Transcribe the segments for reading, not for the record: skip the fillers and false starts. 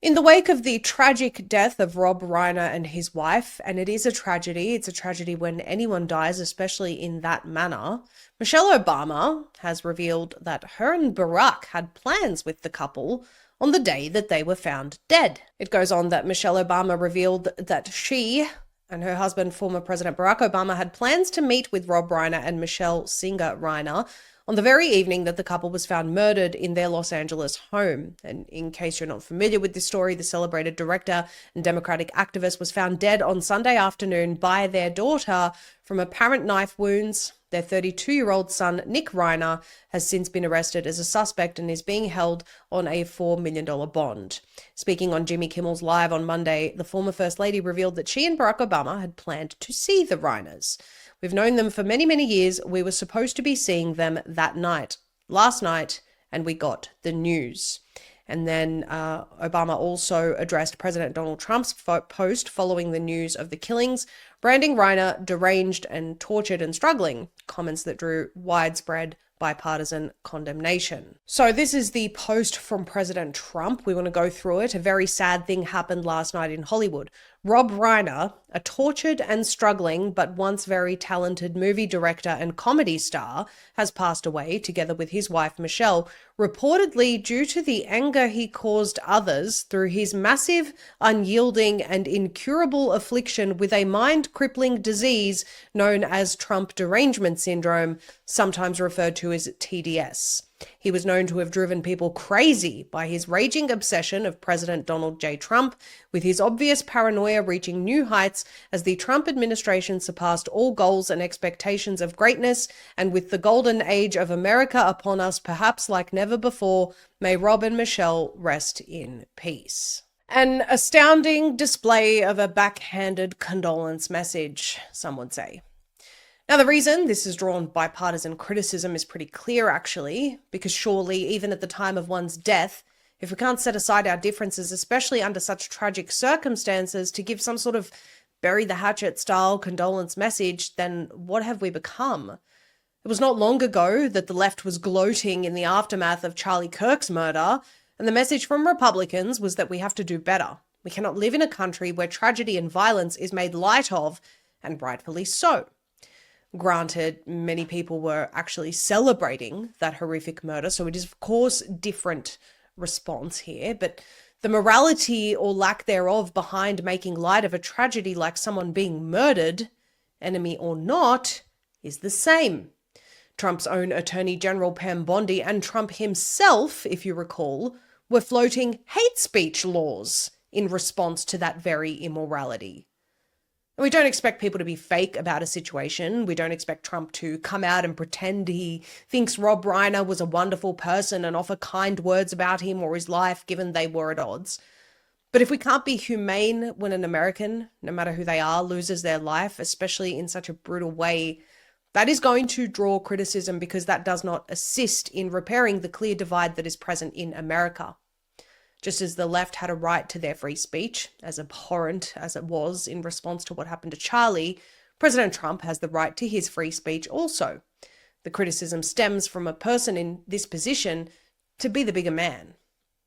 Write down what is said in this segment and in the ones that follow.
In the wake of the tragic death of Rob Reiner and his wife, and it is a tragedy, it's a tragedy when anyone dies, especially in that manner, Michelle Obama has revealed that her and Barack had plans with the couple on the day that they were found dead. It goes on that Michelle Obama revealed that she and her husband, former President Barack Obama, had plans to meet with Rob Reiner and Michelle Singer Reiner on the very evening that the couple was found murdered in their Los Angeles home. And in case you're not familiar with this story, the celebrated director and Democratic activist was found dead on Sunday afternoon by their daughter from apparent knife wounds. Their 32-year-old son, Nick Reiner, has since been arrested as a suspect and is being held on a $4 million bond. Speaking on Jimmy Kimmel's Live on Monday, the former First Lady revealed that she and Barack Obama had planned to see the Reiners. We've known them for many, many years. We were supposed to be seeing them that night, last night, and we got the news. And then Obama also addressed President Donald Trump's post following the news of the killings, branding Reiner deranged and tortured and struggling, comments that drew widespread bipartisan condemnation. So this is the post from President Trump. We want to go through it. A very sad thing happened last night in Hollywood. Rob Reiner, a tortured and struggling but once very talented movie director and comedy star, has passed away together with his wife Michelle, reportedly due to the anger he caused others through his massive, unyielding and incurable affliction with a mind-crippling disease known as Trump Derangement Syndrome, sometimes referred to as TDS. He was known to have driven people crazy by his raging obsession of President Donald J. Trump, with his obvious paranoia reaching new heights as the Trump administration surpassed all goals and expectations of greatness, and with the golden age of America upon us perhaps like never before, may Rob and Michele rest in peace. An astounding display of a backhanded condolence message, some would say. Now, the reason this has drawn bipartisan criticism is pretty clear, actually, because surely, even at the time of one's death, if we can't set aside our differences, especially under such tragic circumstances, to give some sort of bury the hatchet style condolence message, then what have we become? It was not long ago that the left was gloating in the aftermath of Charlie Kirk's murder, and the message from Republicans was that we have to do better. We cannot live in a country where tragedy and violence is made light of, and rightfully so. Granted, many people were actually celebrating that horrific murder, so it is, of course, different response here, but the morality or lack thereof behind making light of a tragedy like someone being murdered, enemy or not, is the same. Trump's own Attorney General Pam Bondi and Trump himself, if you recall, were floating hate speech laws in response to that very immorality. We don't expect people to be fake about a situation. We don't expect Trump to come out and pretend he thinks Rob Reiner was a wonderful person and offer kind words about him or his life, given they were at odds. But if we can't be humane when an American, no matter who they are, loses their life, especially in such a brutal way, that is going to draw criticism because that does not assist in repairing the clear divide that is present in America. Just as the left had a right to their free speech, as abhorrent as it was in response to what happened to Charlie, President Trump has the right to his free speech also. The criticism stems from a person in this position to be the bigger man.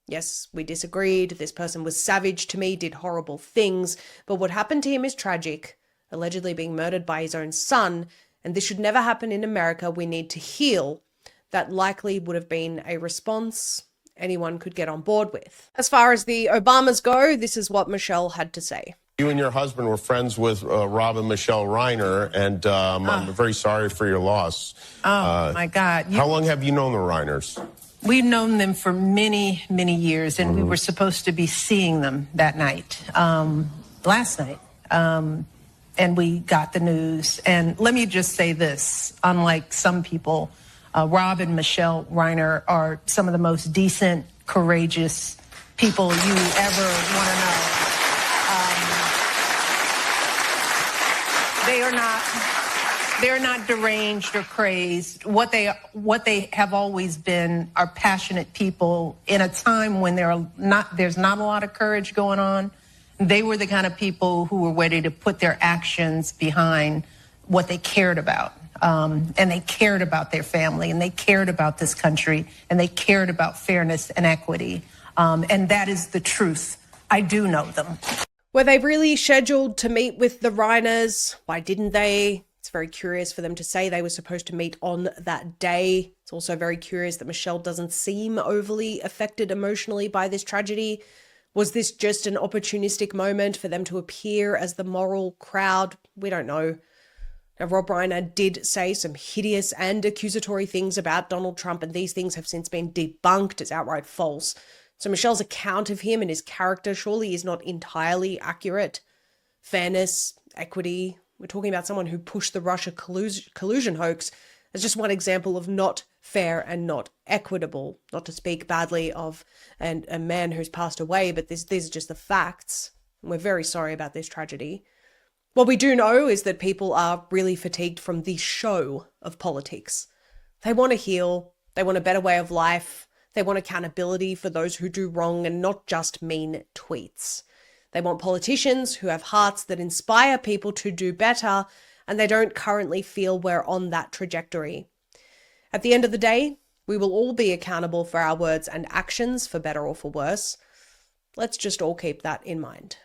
Yes, we disagreed, this person was savage to me, did horrible things, but what happened to him is tragic, allegedly being murdered by his own son, and this should never happen in America. We need to heal. That likely would have been a response anyone could get on board with. As far as the Obamas go, this is what Michelle had to say. You and your husband were friends with Rob and Michele Reiner, and I'm very sorry for your loss. My God. How long have you known the Reiners? We've known them for many, many years, and we were supposed to be seeing them that night, last night. And we got the news. And let me just say this, unlike some people, Rob and Michele Reiner are some of the most decent, courageous people you ever want to know. They're not deranged or crazed. What they have always been are passionate people in a time when there's not a lot of courage going on. They were the kind of people who were ready to put their actions behind what they cared about. And they cared about their family, and they cared about this country, and they cared about fairness and equity. And that is the truth I do know them. Were they really scheduled to meet with the Reiners? Why didn't they? It's very curious for them to say they were supposed to meet on that day. It's also very curious that Michele doesn't seem overly affected emotionally by this tragedy. Was this just an opportunistic moment for them to appear as the moral crowd? We don't know. Now, Rob Reiner did say some hideous and accusatory things about Donald Trump, and these things have since been debunked as outright false. So Michele's account of him and his character surely is not entirely accurate. Fairness, equity. We're talking about someone who pushed the Russia collusion hoax as just one example of not fair and not equitable. Not to speak badly of a man who's passed away, but these are just the facts. And we're very sorry about this tragedy. What we do know is that people are really fatigued from the show of politics. They want to heal. They want a better way of life. They want accountability for those who do wrong and not just mean tweets. They want politicians who have hearts that inspire people to do better, and they don't currently feel we're on that trajectory. At the end of the day, we will all be accountable for our words and actions, for better or for worse. Let's just all keep that in mind.